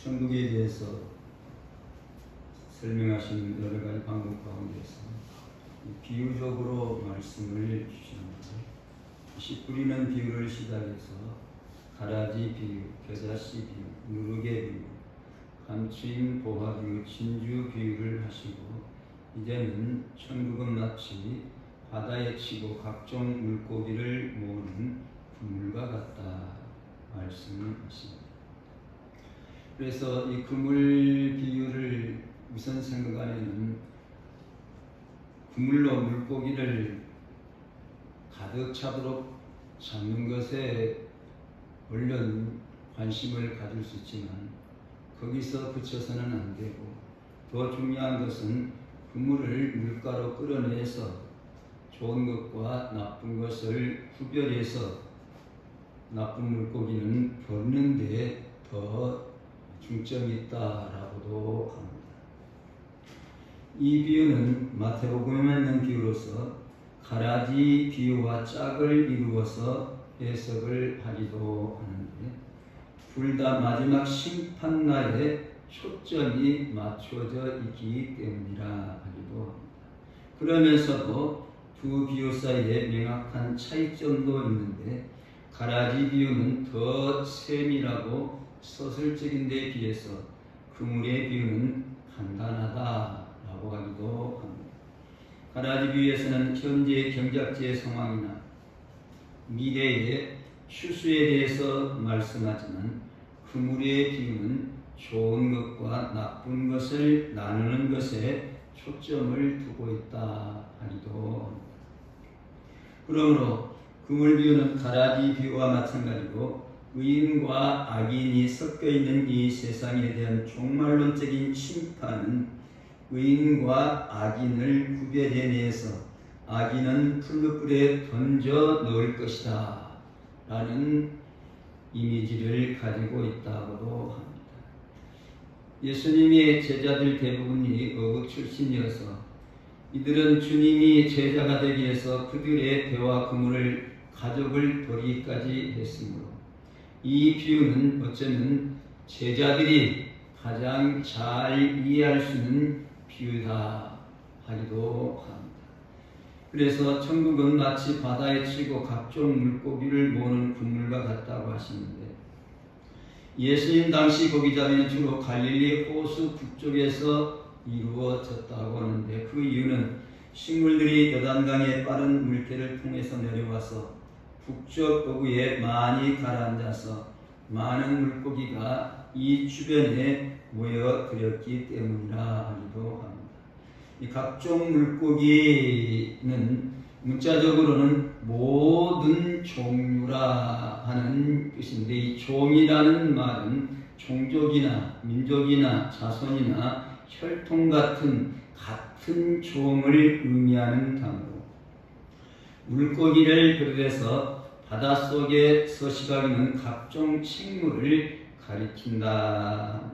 천국에 대해서 설명하신 여러 가지 방법 가운데서 비유적으로 말씀을 주시는데, 씨 뿌리는 비유를 시작해서 가라지 비유, 겨자씨 비유, 누룩의 비유, 감추인 보화 비유, 진주 비유를 하시고, 이제는 천국은 마치 바다에 치고 각종 물고기를 모으는 그물과 같다 말씀하십니다. 그래서 이 그물 비유를 우선 생각하면은 그물로 물고기를 가득 차도록 잡는 것에 얼른 관심을 가질 수 있지만 거기서 그쳐서는 안 되고, 더 중요한 것은 그물을 물가로 끌어내서 좋은 것과 나쁜 것을 구별해서 나쁜 물고기는 버리는 데 더 중점이 있다라고도 합니다. 이 비유는 마태복음에 있는 비유로서 가라지 비유와 짝을 이루어서 해석을 하기도 하는데, 둘 다 마지막 심판날에 초점이 맞춰져 있기 때문이라 하기도 합니다. 그러면서도 두 비유 사이에 명확한 차이점도 있는데, 가라지 비유는 더 세밀하고 서술적인 데 비해서 그물의 비유는 간단하다라고 하기도 합니다. 가라지 비유에서는 현재의 경작지의 상황이나 미래의 추수에 대해서 말씀하지만, 그물의 비유는 좋은 것과 나쁜 것을 나누는 것에 초점을 두고 있다 하기도 합니다. 그러므로 그물 비유는 가라지 비유와 마찬가지로 의인과 악인이 섞여 있는 이 세상에 대한 종말론적인 심판은 의인과 악인을 구별해내서 악인은 풀무불에 던져 넣을 것이다 라는 이미지를 가지고 있다고도 합니다. 예수님의 제자들 대부분이 어부 출신이어서 이들은 주님이 제자가 되기 위해서 그들의 배와 그물을 가족을 버리기까지 했으므로, 이 비유는 어쩌면 제자들이 가장 잘 이해할 수 있는 비유다 하기도 합니다. 그래서 천국은 마치 바다에 치고 각종 물고기를 모으는 그물과 같다고 하시는데, 예수님 당시 고기잡이는 주로 갈릴리 호수 북쪽에서 이루어졌다고 하는데, 그 이유는 식물들이 요단강의 빠른 물결을 통해서 내려와서 북쪽 어구에 많이 가라앉아서 많은 물고기가 이 주변에 모여들었기 때문이라 하기도 합니다. 이 각종 물고기는 문자적으로는 모든 종류라 하는 뜻인데, 이 종이라는 말은 종족이나 민족이나 자손이나 혈통 같은 종을 의미하는 단어로, 물고기를 비롯해서 바닷속에 서식하고 있는 각종 식물을 가리킨다.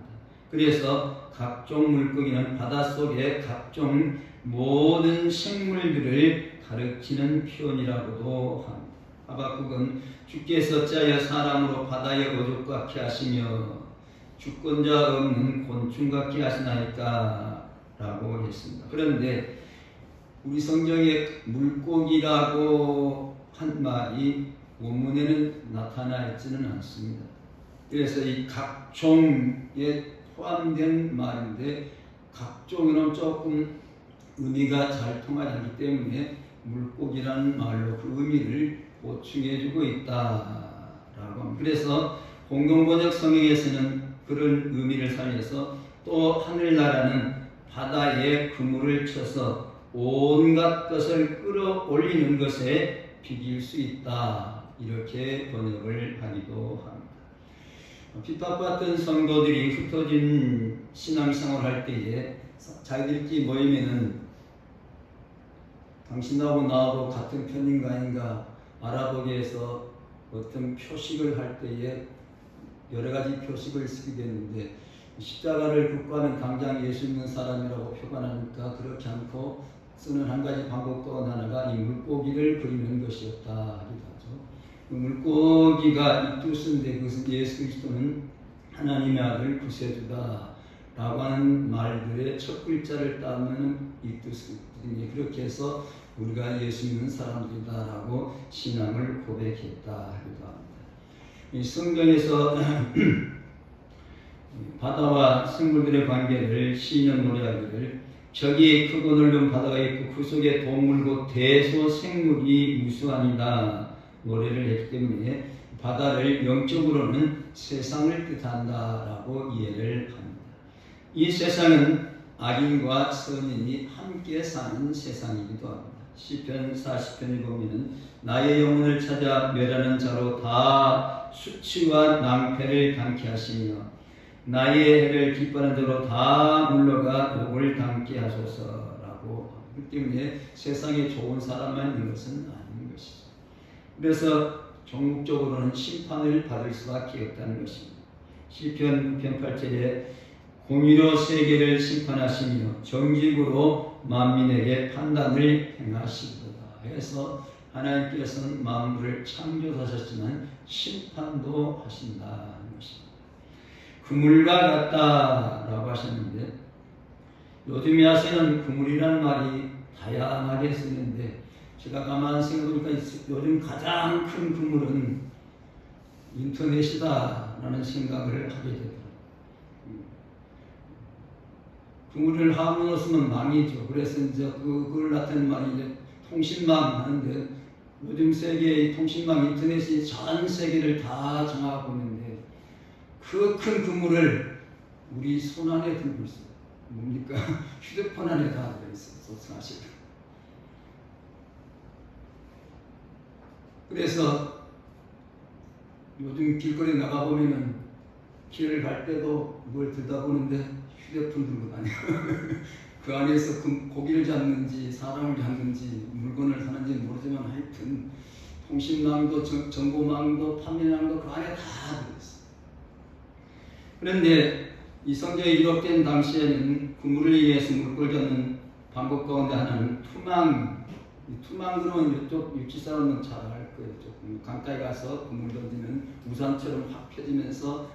그래서 각종 물고기는 바닷속의 각종 모든 생물들을 가리키는 표현이라고도 합니다. 하박국은 주께서 짜여 사람으로 바다의 어족 같게 하시며 주권자 없는 곤충 같게 하시나이까 라고 했습니다. 그런데 우리 성경에 물고기라고 한 말이 원문에는 나타나 있지는 않습니다. 그래서 이 각종에 포함된 말인데, 각종은 조금 의미가 잘 통하지 않기 때문에 물고기라는 말로 그 의미를 보충해주고 있다라고 합니다. 그래서 공동번역 성경에서는 그런 의미를 살려서 또 하늘나라는 바다에 그물을 쳐서 온갖 것을 끌어올리는 것에 비길 수 있다, 이렇게 번역을 하기도 합니다. 핍박받던 성도들이 흩어진 신앙생활을 할 때에 자기들끼리 모이면은 당신하고 나하고 같은 편인가 아닌가 알아보기 위해서 어떤 표식을 할 때에 여러 가지 표식을 쓰게 됐는데, 십자가를 국가는 당장 예수 믿는 사람이라고 표현하니까 그렇지 않고 쓰는 한 가지 방법도 하나가 이 물고기를 그리는 것이었다 하기도 하죠. 물고기가 이 뜻인데, 그것은 예수 그리스도는 하나님의 아들 구세주다 라고 하는 말들의 첫 글자를 따면 이 뜻이니 그렇게 해서 우리가 예수 믿는 사람들이다 라고 신앙을 고백했다 하기도 합니다. 이 성경에서 바다와 생물들의 관계를 시인은 노래하기를 저기 크고 넓은 바다가 있고 그 속에 동물 곧 대소생물이 무수하니라 노래를 했기 때문에 바다를 영적으로는 세상을 뜻한다라고 이해를 합니다. 이 세상은 악인과 선인이 함께 사는 세상이기도 합니다. 시편 40편에 보면 나의 영혼을 찾아 멸하는 자로 다 수치와 낭패를 당케 하시며 나의 해를 기뻐하는 자로 다 물러가 욕을 당케 하소서라고 하기 때문에 세상에 좋은 사람만 있는 것은 아닌 것이죠. 그래서 종국적으로는 심판을 받을 수밖에 없다는 것입니다. 시편 9편 8절에 공의로 세계를 심판하시며 정직으로 만민에게 판단을 행하시리로다. 해서 하나님께서는 만물을 창조하셨지만 심판도 하신다는 것입니다. 그물과 같다라고 하셨는데 요즘에 하시는 그물이라는 말이 다양하게 쓰는데 제가 가만히 생각해보니까 요즘 가장 큰 그물은 인터넷이다라는 생각을 하게 되더라고요. 그물을 함으로 쓰면 망이죠. 그래서 이제 그걸 나타내는 말이 이제 통신망 하는데 요즘 세계의 통신망 인터넷이 전 세계를 다 장악하고 있는데 그 큰 그물을 우리 손 안에 들고 있어요. 뭡니까? 휴대폰 안에 다 들어있어요. 사실. 그래서 요즘 길거리 나가보면은 길을 갈 때도 뭘 들다 보는데 휴대폰 들고 다녀요. 그 안에서 고기를 잡는지 사람을 잡는지 물건을 사는지 모르지만 하여튼 통신망도 정보망도 판매망도 그 안에 다 들어있어요. 그런데 이 성경이 기록된 당시에는 그물을 위해서 물고를 잡는 방법 가운데 하나는 투망. 투망 그러면 이쪽 육지 사람은 잘 알 거예요. 조금 강가에 가서 그물 던지면 우산처럼 확 펴지면서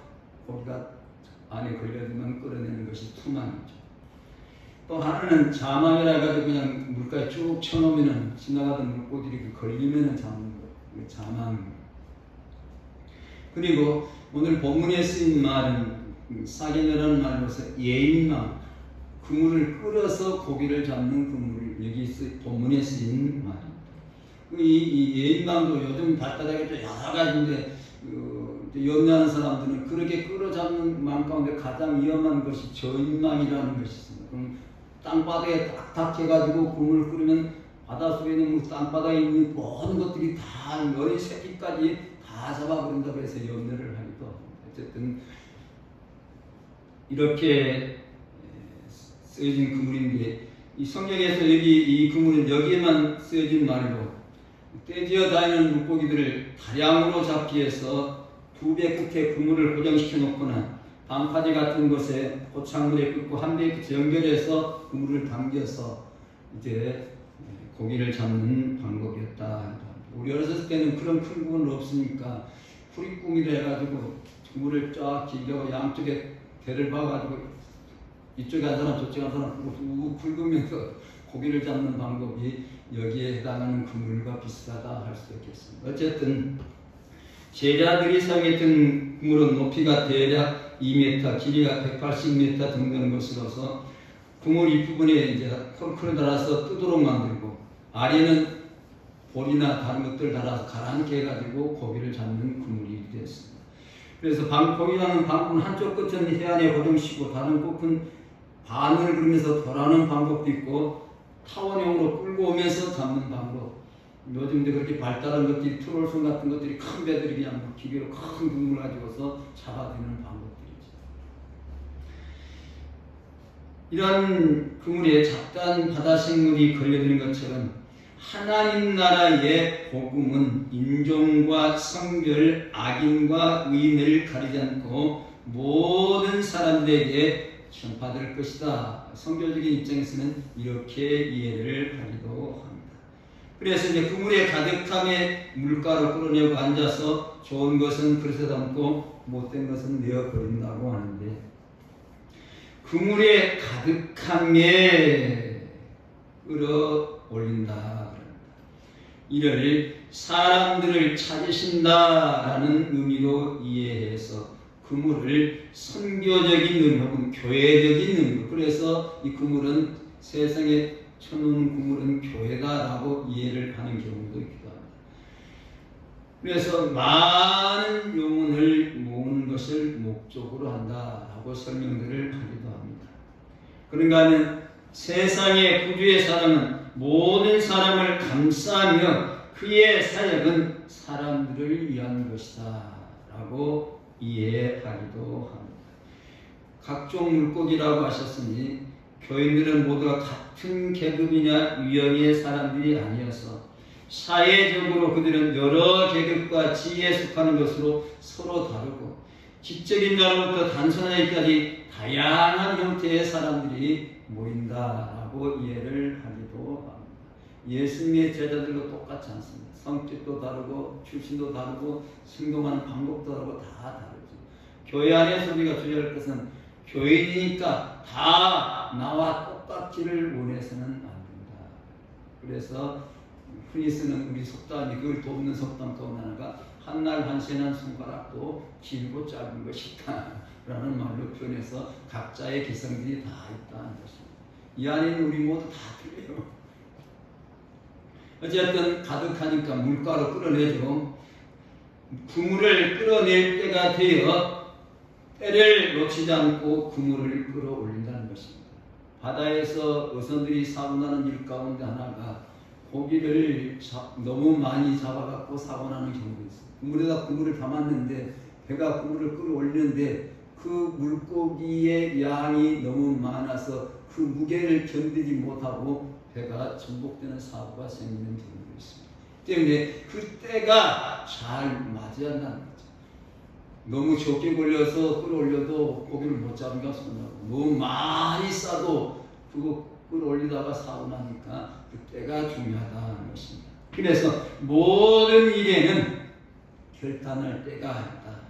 고기가 안에 걸려들면 끌어내는 것이 투망이죠. 또 하나는 자망이라 해가지고 그냥 물가에 쭉 쳐놓으면 지나가던 물고기들이 걸리면 잡는 거. 자망. 그리고 오늘 본문에 쓰인 말은 사계녀라는 말로서 예인망. 그물을 끌어서 고기를 잡는 그물. 여기 본문에 쓰인 말입니다. 이 예인망도 요즘 발달하게 여러 가지인데 연애하는 사람들은 그렇게 끌어잡는 망 가운데 가장 위험한 것이 저인망이라는 것이 있습니다. 그럼 땅바닥에 딱 해가지고 그물을 끓이면 바닷속에 있는 땅바닥에 있는 모든 것들이 다 어린 새끼까지 다 잡아버린다고 해서 연애를 하기도 합니다. 어쨌든 이렇게 쓰여진 그물인데 이 성경에서 여기 이 그물은 여기에만 쓰여진 말로 떼지어 다니는 물고기들을 다량으로 잡기 위해서 두 배 끝에 그물을 고정시켜 놓거나 방파제 같은 곳에 고창물에 끓고 한 배 끝에 연결해서 그물을 당겨서 이제 고기를 잡는 방법이었다. 우리 어렸을 때는 그런 큰 그물은 없으니까 후리꾸미를 해가지고 그물을 쫙 길게 양쪽에 대를 봐가지고 이쪽에 한 사람 저쪽에 한 사람 쭉 긁으면서 고기를 잡는 방법이 여기에 해당하는 그물과 비슷하다 할 수 있겠습니다. 어쨌든 제자들이 사용했던 그물은 높이가 대략 2m, 길이가 180m 정도 되는 것으로서 그물 윗부분에 이제 콘크를 달아서 뜨도록 만들고 아래는 볼이나 다른 것들 달아서 가라앉게 해가지고 고기를 잡는 그물이 되었습니다. 그래서 고기라는 방법은 한쪽 끝은 해안에 고정시키고 다른 끝은 반을 그리면서 돌아오는 방법도 있고 타원형으로 끌고 오면서 잡는 방법. 요즘도 그렇게 발달한 것들이 트롤선 같은 것들이 큰 배들이 그냥 기계로 큰 그물 가지고서 잡아들이는 방법들이죠. 이런 그물에 작단 바다 생물이 걸려드는 것처럼 하나님 나라의 복음은 인종과 성별, 악인과 의인을 가리지 않고 모든 사람들에게 전파될 것이다. 성경적인 입장에서는 이렇게 이해를 하기도 합니다. 그래서 이제 그물에 가득함에 물가로 끌어내고 앉아서 좋은 것은 그릇에 담고 못된 것은 내어버린다고 하는데, 그물에 가득함에 끌어올린다. 이를 사람들을 찾으신다라는 의미로 이해해서 그물을 선교적인 의미 혹은 교회적인 의미, 그래서 이 그물은 세상에 쳐놓는 그물은 교회다라고 이해를 하는 경우도 있기도 합니다. 그래서 많은 영혼을 모으는 것을 목적으로 한다라고 설명들을 하기도 합니다. 그런가 하면 세상의 구주의 사랑은 모든 사람을 감싸며 그의 사역은 사람들을 위한 것이다 라고 이해하기도 합니다. 각종 물고기라고 하셨으니 교인들은 모두가 같은 계급이나 유형의 사람들이 아니어서 사회적으로 그들은 여러 계급과 지위에 속하는 것으로 서로 다르고 지적인 자로부터 단순하기까지 다양한 형태의 사람들이 모인다라고 이해를 하기도 합니다. 예수님의 제자들도 똑같지 않습니다. 성격도 다르고 출신도 다르고 행동하는 방법도 다르고 다 다르죠. 교회 안에서 우리가 주의할 것은 교인이니까 다 나와 똑같기를 원해서는 안 된다. 그래서 흔히 쓰는 우리 속담이, 그걸 돕는 속담 가운데 하나가 한날 한시에는 손가락도 길고 짧은 것이 있다 라는 말로 표현해서 각자의 기성들이 다 있다는 것입니다. 이 안에는 우리 모두 다 틀려요. 어쨌든 가득하니까 물가로 끌어내죠. 그물을 끌어낼 때가 되어 때를 놓치지 않고 그물을 끌어올린다는 것입니다. 바다에서 어선들이 사고나는 일 가운데 하나가 고기를 너무 많이 잡아갖고 사고나는 경우도 있어요. 그물에다 그물을 담았는데 배가 그물을 끌어올리는데 그 물고기의 양이 너무 많아서 그 무게를 견디지 못하고 배가 전복되는 사고가 생기는 경우도 있습니다. 때문에 그 때가 잘 맞아야 한다는 거죠. 너무 적게 걸려서 끌어올려도 고기를 못 잡으니까 손나고, 너무 많이 싸도 그거 끌어올리다가 사고 나니까 그 때가 중요하다는 것입니다. 그래서 모든 일에는 결단할 때가 있다.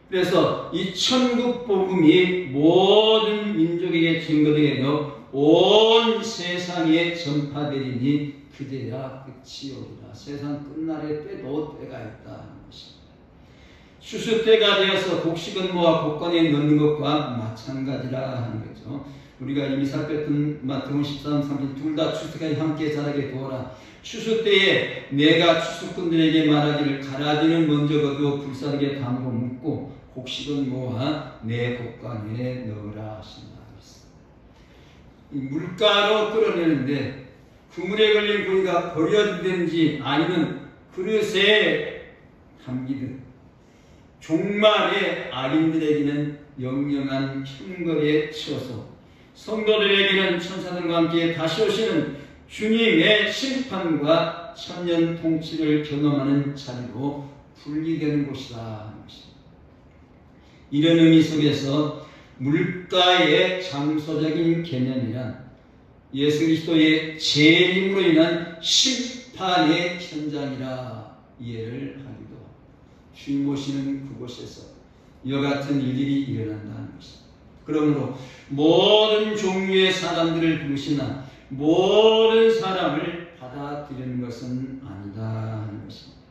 그래서 이 천국 복음이 모든 민족에게 증거되어 온 세상에 전파되리니 그제야 끝이 오리라. 세상 끝날의 때도 때가 있다는 것입니다. 추수 때가 되어서 곡식은 모아 곡간에 넣는 것과 마찬가지라 하는 거죠. 우리가 이미 살폈던 마태복음 13, 30 둘 다 추수 때까지 함께 자라게 두어라. 추수 때에 내가 추수꾼들에게 말하기를 가라지는 먼저 거두어 불사르게 담으로 묶고 곡식은 모아 내 곡간에 넣으라 하신다. 물가로 끌어내는데 그물에 걸린 고기가 버려지든지 아니면 그릇에 담기든 종말에 악인들에게는 영영한 형벌에 치어서 성도들에게는 천사들과 함께 다시 오시는 주님의 심판과 천년 통치를 경험하는 자리로 분리되는 곳이다 하는 것입니다. 이런 의미 속에서 물가의 장소적인 개념이란 예수 그리스도의 재림으로 인한 심판의 현장이라 이해를 하기도 합니다. 주님 오시는 그곳에서 이와 같은 일들이 일어난다는 것입니다. 그러므로 모든 종류의 사람들을 부르시나 모든 사람을 받아들이는 것은 아니다 하는 것입니다.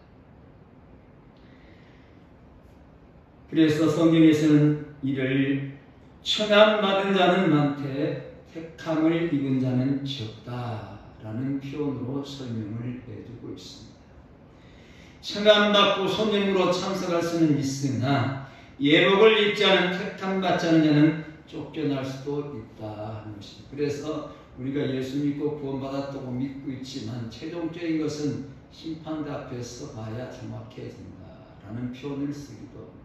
그래서 성경에서는 이를 청함받은 자는 많되 택함을 입은 자는 적다라는 표현으로 설명을 해주고 있습니다. 청함받고 손님으로 참석할 수는 있으나 예복을 입지 않은 택함받지 않은 자는 쫓겨날 수도 있다 하는 것입니다. 그래서 우리가 예수 믿고 구원받았다고 믿고 있지만 최종적인 것은 심판대 앞에서 봐야 정확해진다라는 표현을 쓰기도 합니다.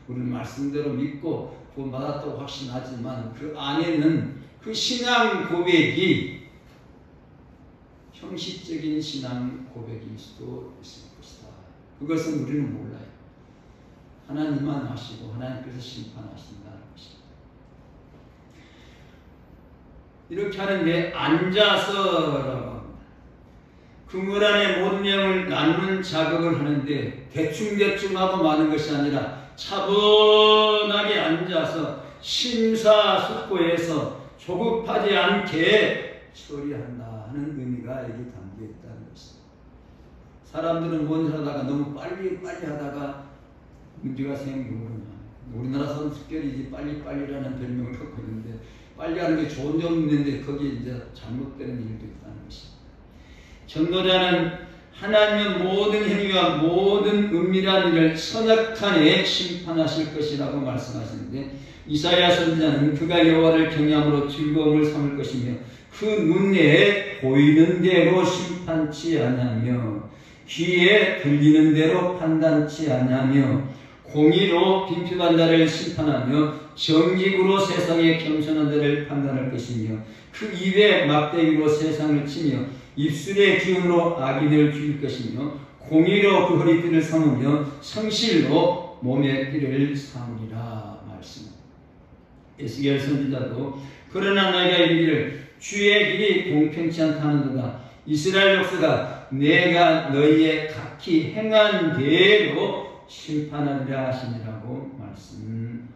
우리는 말씀대로 믿고 구원받았다고 확신하지만 그 안에는 그 신앙 고백이 형식적인 신앙 고백일 수도 있을 것이다. 그것은 우리는 몰라요. 하나님만 아시고 하나님께서 심판하신다는 것입니다. 이렇게 하는데 앉아서라고 합니다. 그물 안에 모든 내용을 나누는 작업을 하는데 대충대충 하고 마는 것이 아니라 차분하게 앉아서 심사숙고해서 조급하지 않게 처리한다 하는 의미가 여기 담겨 있다는 것입니다. 사람들은 뭔 하다가 너무 빨리 하다가 문제가 생기고, 우리나라 사람 특별히 이제 빨리라는 별명을 갖고 있는데, 빨리 하는 게 좋은 점이 있는데 거기에 이제 잘못되는 일도 있다는 것입니다. 전도자는 하나님의 모든 행위와 모든 은밀한 일을 선악하게 심판하실 것이라고 말씀하시는데, 이사야 선지자는 그가 여호와를 경외함으로 즐거움을 삼을 것이며 그 눈에 보이는 대로 심판치 아니하며 귀에 들리는 대로 판단치 아니하며 공의로 빈핍한 자를 심판하며 정직으로 세상에 겸손한 자를 판단할 것이며 그 입에 막대기로 세상을 치며 입술의 기운으로 악인을 죽일 것이며 공의로 그 허리띠를 삼으며 성실로 몸의 띠를 삼으리라 말씀합니다. 에스겔 선지자도 그러나 너희가 이르기를 주의 길이 공평치 않다는도다. 이스라엘 역사가 내가 너희의 각기 행한 대로 심판하리라 하시니라고 말씀.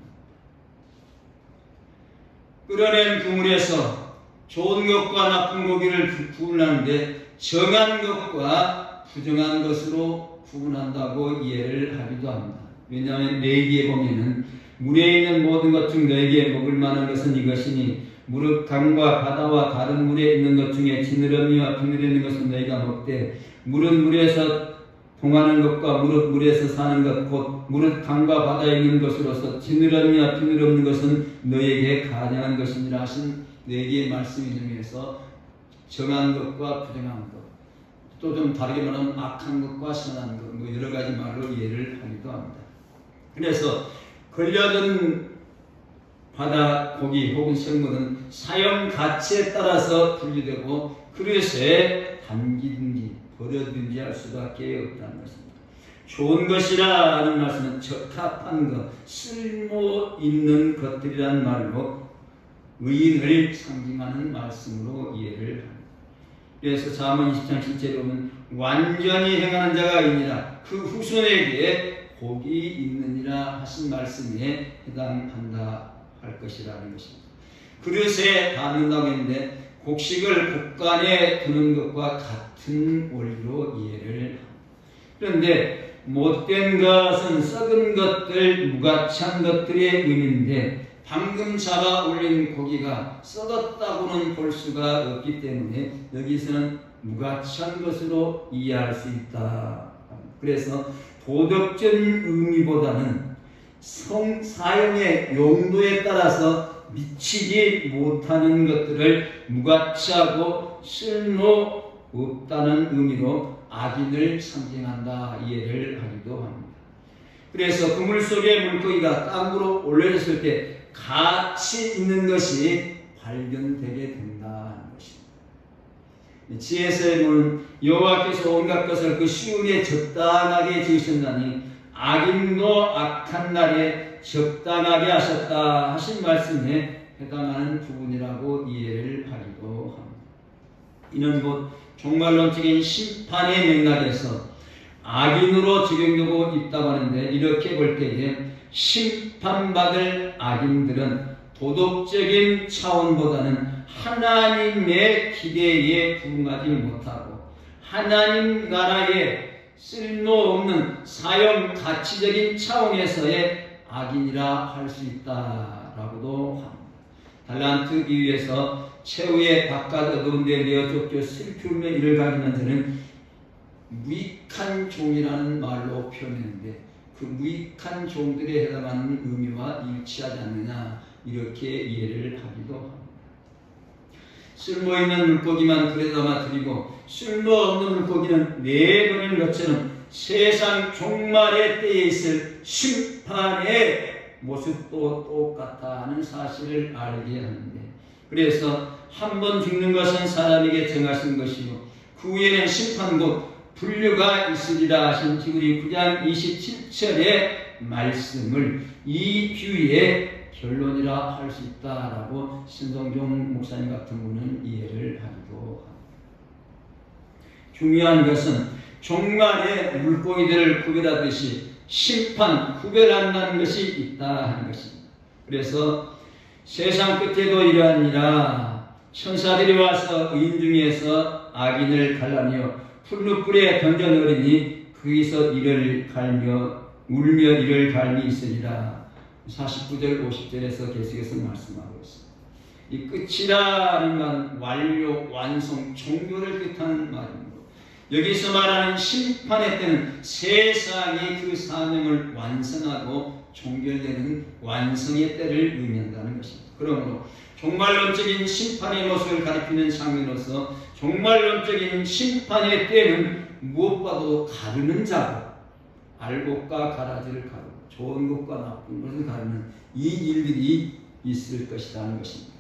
끓여낸 그물에서 좋은 것과 나쁜 고기를 구분하는데 정한 것과 부정한 것으로 구분한다고 이해를 하기도 합니다. 왜냐하면 레위기에 보면은 물에 있는 모든 것 중 너에게 먹을 만한 것은 이것이니 무릇 강과 바다와 다른 물에 있는 것 중에 지느러미와 비늘에 있는 것은 너희가 먹되 무릇 물에서 동하는 것과 무릇 물에서 사는 것 곧 무릇 강과 바다에 있는 것으로서 지느러미와 비늘 없는 것은 너에게 가증한 것이니라 하신 네개의 말씀이 중에서 정한 것과 부정한 것, 또 좀 다르게 말하면 악한 것과 선한 것, 뭐 여러 가지 말로 이해를 하기도 합니다. 그래서 걸려든 바다 고기 혹은 생물은 사용 가치에 따라서 분리되고 그릇에 담기든지 버려든지 할 수밖에 없다는 것입니다. 좋은 것이라는 말씀은 적합한 것, 쓸모 있는 것들이란 말로 의인을 상징하는 말씀으로 이해를 합니다. 그래서 잠언 20장 7절에 보면 완전히 행하는 자가 있느니라 그 후손에게 복이 있느니라 하신 말씀에 해당한다 할 것이라는 것입니다. 그릇에 담는다고 했는데 곡식을 곡간에 두는 것과 같은 원리로 이해를 합니다. 그런데 못된 것은 썩은 것들, 무가치한 것들의 의미인데 방금 잡아 올린 고기가 썩었다고는 볼 수가 없기 때문에 여기서는 무가치한 것으로 이해할 수 있다. 그래서 도덕적인 의미보다는 사용의 용도에 따라서 미치지 못하는 것들을 무가치하고 쓸모 없다는 의미로 악인을 상징한다 이해를 하기도 합니다. 그래서 그물 속의 물고기가 땅으로 올려졌을 때 가치 있는 것이 발견되게 된다는 것입니다. 지혜서에 보면 여호와께서 온갖 것을 그 시온에 적당하게 지으셨나니 악인도 악한 날에 적당하게 하셨다 하신 말씀에 해당하는 부분이라고 이해를 하기도 합니다. 이는 곧 종말론적인 심판의 맥락에서 악인으로 적용되고 있다고 하는데 이렇게 볼 때에 심판받을 악인들은 도덕적인 차원보다는 하나님의 기대에 부응하지 못하고 하나님 나라의 쓸모없는 사용 가치적인 차원에서의 악인이라 할 수 있다라고도 합니다. 달란트 비유에서 최후의 바깥 어두운 데 내어 쫓겨 슬픔의 일을 가리는 자는 무익한 종이라는 말로 표현했는데 그 무익한 종들에 해당하는 의미와 일치하지 않느냐 이렇게 이해를 하기도 합니다. 쓸모있는 물고기만 그래다마 드리고 쓸모없는 물고기는 내버리는 것처럼 세상 종말의 때에 있을 심판의 모습도 똑같다 하는 사실을 알게 하는데 그래서 한 번 죽는 것은 사람에게 정하신 것이요 그 후에는 심판 곧 분류가 있으리라 하신 히브리 9장 27절의 말씀을 이 비유의 결론이라 할 수 있다라고 신동종 목사님 같은 분은 이해를 하기도 합니다. 중요한 것은 종말에 물고기들을 구별하듯이 심판, 구별한다는 것이 있다 하는 것입니다. 그래서 세상 끝에도 이러하니라. 천사들이 와서 의인 중에서 악인을 갈라며 풀무불에 던져넣으리니 거기서 이를 갈며 울며 이를 갈미 있으리라. 49절 50절에서 계속해서 말씀하고 있습니다. 이 끝이라는 말은 완료, 완성, 종료를 뜻하는 말입니다. 여기서 말하는 심판의 때는 세상이 그 사명을 완성하고 종결되는 완성의 때를 의미한다는 것입니다. 그러므로 종말론적인 심판의 모습을 가리키는 장면으로서 종말론적인 심판의 때는 무엇과도 가르는 자고, 알곡과 가라지를 가르고 좋은 것과 나쁜 것을 가르는 이 일들이 있을 것이라는 것입니다.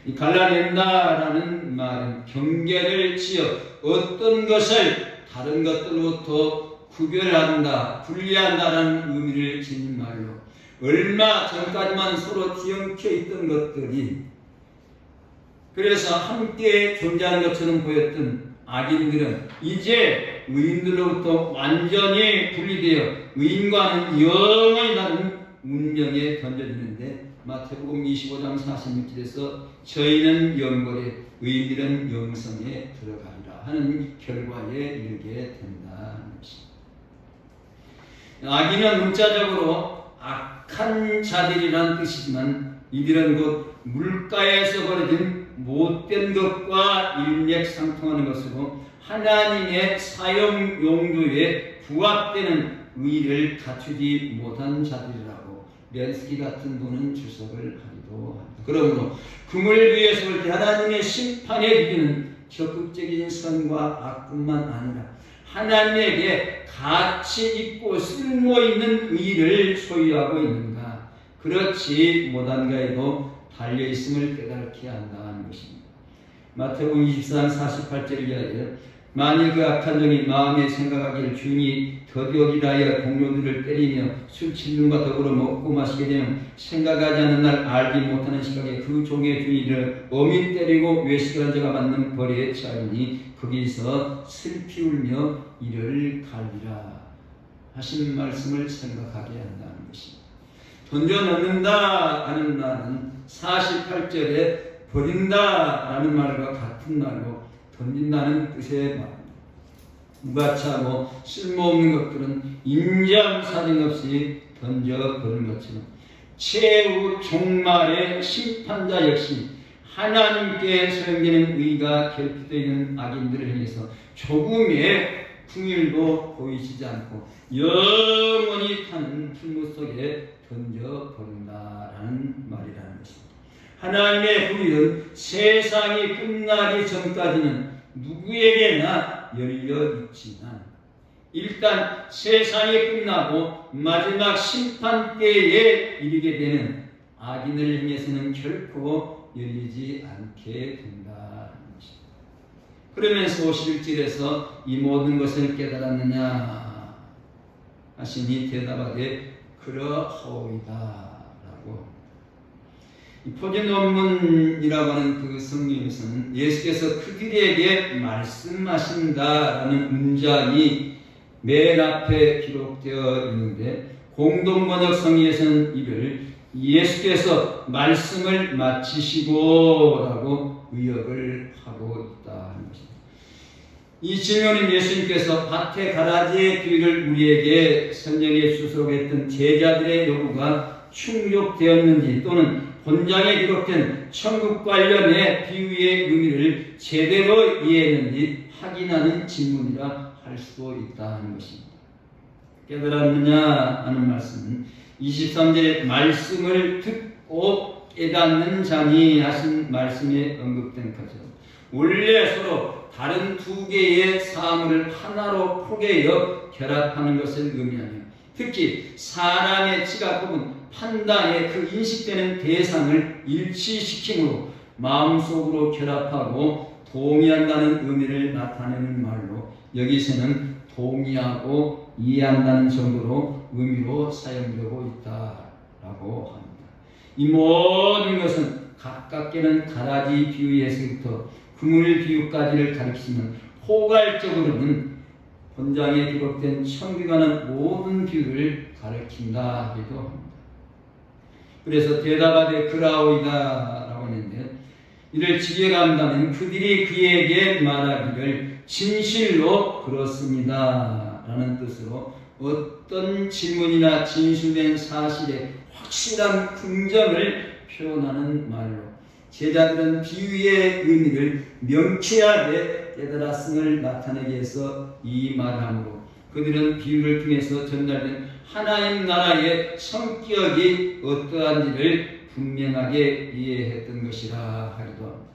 이 갈라낸다라는 말은 경계를 지어 어떤 것을 다른 것들로부터 구별한다, 분리한다라는 의미를 지닌 말로, 얼마 전까지만 서로 뒤엉켜 있던 것들이, 그래서 함께 존재하는 것처럼 보였던 악인들은 이제 의인들로부터 완전히 분리되어 의인과는 영원히 다른 운명에 던져지는데, 마태복음 25장 46절에서 저희는 영벌에 의인들은 영성에 들어가리라 하는 결과에 이르게 된다는 것입니다. 악인은 문자적으로 악한 자들이라는 뜻이지만 이들은 곧 물가에서 벌어진 못된 것과 일맥상통하는 것으로 하나님의 사용 용도에 부합되는 의를 갖추지 못한 자들이라고 렌스키 같은 분은 주석을 하기도 합니다. 그러므로 금을 위해서 볼 때 하나님의 심판의 기준은 적극적인 선과 악뿐만 아니라 하나님에게 가치 있고 쓸모 있는 의를 소유하고 있는가, 그렇지 못한가에도 달려있음을 깨닫게 한다는 것입니다. 마태복음 24장 48절을 이하여 만일 그 악한 종이 마음에 생각하기를 주인이 더디오리라 하여 동료들을 때리며 술 취님과 더불어 먹고 마시게 되면 생각하지 않는 날 알지 못하는 시각에 그 종의 주인을 엄히 때리고 외식한 자가 맞는 벌에 처하리니 거기서 슬피 울며 이를 갈리라 하신 말씀을 생각하게 한다는 것입니다. 던져넣는다 하는 말은 48절에 버린다라는 말과 같은 말로 던진다는 뜻의 말입니다. 무가치하고 쓸모없는 것들은 인정사정 없이 던져버리는 것처럼 최후 종말의 심판자 역시 하나님께 소용되는 의가 결핍되어 있는 악인들을 향해서 조금의 긍휼도 보이시지 않고 영원히 타는 풀무 속에 던져버린다라는 말이라는 것입니다. 하나님의 긍휼은 세상이 끝나기 전까지는 누구에게나 열려있지만 일단 세상이 끝나고 마지막 심판 때에 이르게 되는 악인을 향해서는 결코 열리지 않게 된다는 것입니다. 그러면서 51절에서 이 모든 것을 깨달았느냐 하시니 대답하되 그러하오이다 라고. 이 포기논문이라고 하는 그 성경에서는 예수께서 그들에게 말씀하신다라는 문장이 맨 앞에 기록되어 있는데 공동번역 성경에서는 이를 예수께서 말씀을 마치시고라고 의역을 하고 있다는 것입니다. 이 질문은 예수님께서 밭에 가라지의 비유를 우리에게 성경에 주소록했던 제자들의 요구가 충족되었는지 또는 본장에 기록된 천국 관련의 비유의 의미를 제대로 이해했는지 확인하는 질문이라 할 수도 있다는 것입니다. 깨달았느냐 하는 말씀은 23절에 말씀을 듣고 깨닫는 자니 하신 말씀에 언급된 것처럼 원래 서로 다른 두 개의 사물을 하나로 포개어 결합하는 것을 의미하며 특히 사람의 지각 혹은 판단에 그 인식되는 대상을 일치시킴으로 마음속으로 결합하고 동의한다는 의미를 나타내는 말로 여기서는 동의하고 이해한다는 정도로 의미로 사용되고 있다라고 합니다. 이 모든 것은 가깝게는 가라지 비유에서부터 그물 비유까지를 가리키는 포괄적으로는 본장에 기록된 천국에 관한 모든 비유를 가르친다 하기도 합니다. 그래서 대답하되 그라오이다 라고 했는데, 이를 지켜간다면 그들이 그에게 말하기를 진실로 그렇습니다 라는 뜻으로 어떤 질문이나 진술된 사실의 확실한 긍정을 표현하는 말로 제자들은 비유의 의미를 명쾌하게 깨달았음을 나타내기 위해서 이 말함으로 그들은 비유를 통해서 전달된 하나님 나라의 성격이 어떠한지를 분명하게 이해했던 것이라 하기도 합니다.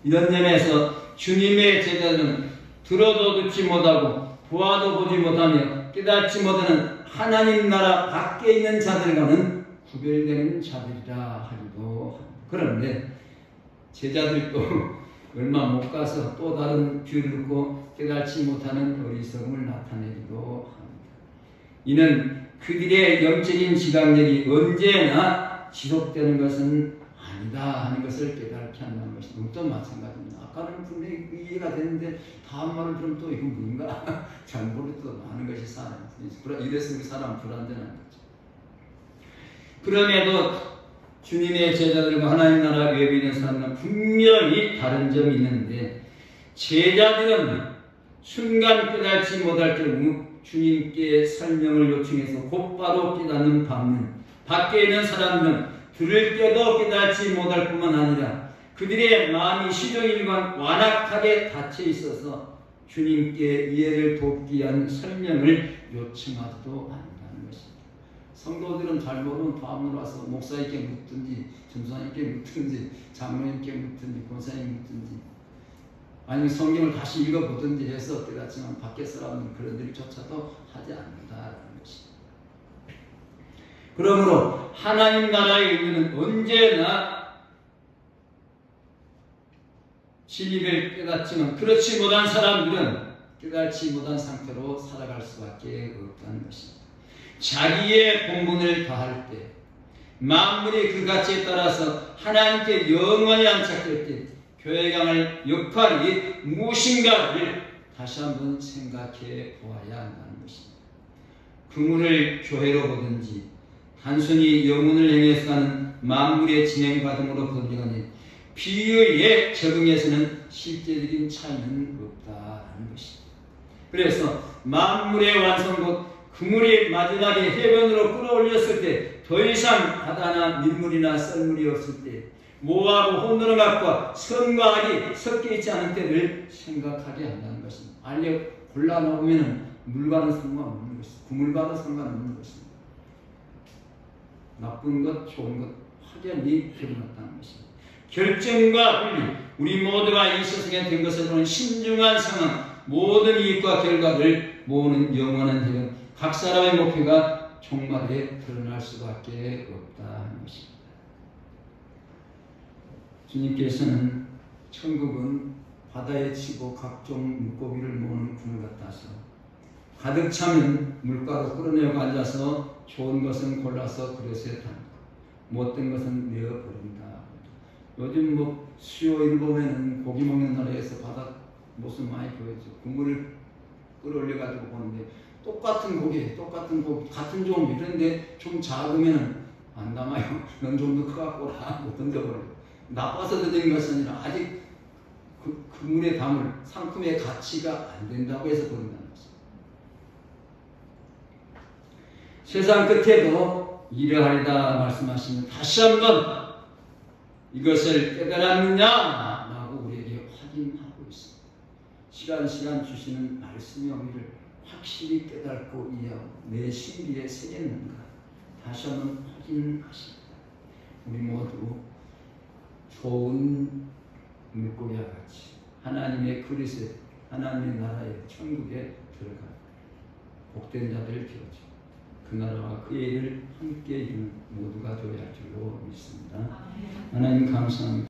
이런 점에서 주님의 제자들은 들어도 듣지 못하고 보아도 보지 못하며 깨닫지 못하는 하나님 나라 밖에 있는 자들과는 구별되는 자들이라 하기도 합니다. 그런데 제자들도 얼마 못 가서 또 다른 비유를 듣고 깨닫지 못하는 어리석음을 나타내기도 합니다. 이는 그들의 영적인 지각력이 언제나 지속되는 것은 아니다 하는 것을 깨닫게 한다는 것입니다. 또 마찬가지입니다. 아까는 분명히 이해가 됐는데 다음 말을 들으면 또 이건 뭔가 잘 모르고 하는 것이 사람입니다. 이래서 사람 불안전한 거죠. 그럼에도 주님의 제자들과 하나님 나라 외부에 있는 사람은 분명히 다른 점이 있는데, 제자들은 순간 깨닫지 못할 경우 주님께 설명을 요청해서 곧바로 깨닫는 반면, 밖에 있는 사람들은 들을 때도 깨닫지 못할 뿐만 아니라 그들의 마음이 시종일관 완악하게 닫혀 있어서 주님께 이해를 돕기 위한 설명을 요청하지도 않는다는 것입니다. 성도들은 잘 모르면 다음으로 와서 목사님께 묻든지 전도사님께 묻든지 장로님께 묻든지 권사님께 묻든지 아니면 성경을 다시 읽어보든지 해서 깨닫지만 밖에 사람은 그런 일조차도 하지 않는다라는 것입니다. 그러므로 하나님 나라의 의미는 언제나 진리를 깨닫지만 그렇지 못한 사람들은 깨닫지 못한 상태로 살아갈 수밖에 없다는 것입니다. 자기의 본분을 다할 때, 만물이 그 가치에 따라서 하나님께 영원히 안착될 때 교회가 할 역할이 무엇인가를 다시 한번 생각해 보아야 한다는 것입니다. 그물을 교회로 보든지 단순히 영혼을 향해서 가는 만물의 진행 과정으로 보든지 비유에 적응해서는 실제적인 차이는 없다는 것입니다. 그래서 만물의 완성 곧 그물이 마지막에 해변으로 끌어올렸을 때 더 이상 바다나 밀물이나 썰물이 없을 때 모하고 혼돈음악과 선과 알이 섞여 있지 않은 때를 생각하게 한다는 것입니다. 알력 골라놓으면 물과는 상관없는 것입니다. 그물과는 상관없는 것입니다. 나쁜 것, 좋은 것 확연히 드러났다는 것입니다. 결정과 분리, 우리 모두가 이 세상에 된 것으로는 신중한 상황, 모든 이익과 결과를 모으는 영원한 해변, 각 사람의 목표가 종말에 드러날 수밖에 없다 하는 것입니다. 주님께서는 천국은 바다에 치고 각종 물고기를 모으는 그물 같아서 가득 차면 물가로 끌어내고 앉아서 좋은 것은 골라서 그릇에 담고 못된 것은 내어버린다. 요즘 뭐 수요일 보면은 고기 먹는 나라에서 바다 모습 많이 보여줘. 그물을 끌어올려가지고 보는데 똑같은 고기, 같은 종류. 그런데 좀 작으면 안 남아요. 넌 좀 더 커갖고 못 던져버려. 나빠서 던진 것이 아니라 아직 그 물에 담을 상품의 가치가 안 된다고 해서 버린다는 것입니다. 세상 끝에도 이러하리다 말씀하시면 다시 한번 이것을 깨달았느냐? 라고 우리에게 확인하고 있습니다. 시간 주시는 말씀의 의미를 확실히 깨닫고 이해하고 내 심리에 새겼는가 다시 한번 확인하십니다. 우리 모두 좋은 물고기와 같이 하나님의 그릇에 하나님의 나라에 천국에 들어가 복된 자들을 기어줘 그 나라와 그의 일을 함께 이루는 모두가 되어야 할 줄로 믿습니다. 하나님 감사합니다.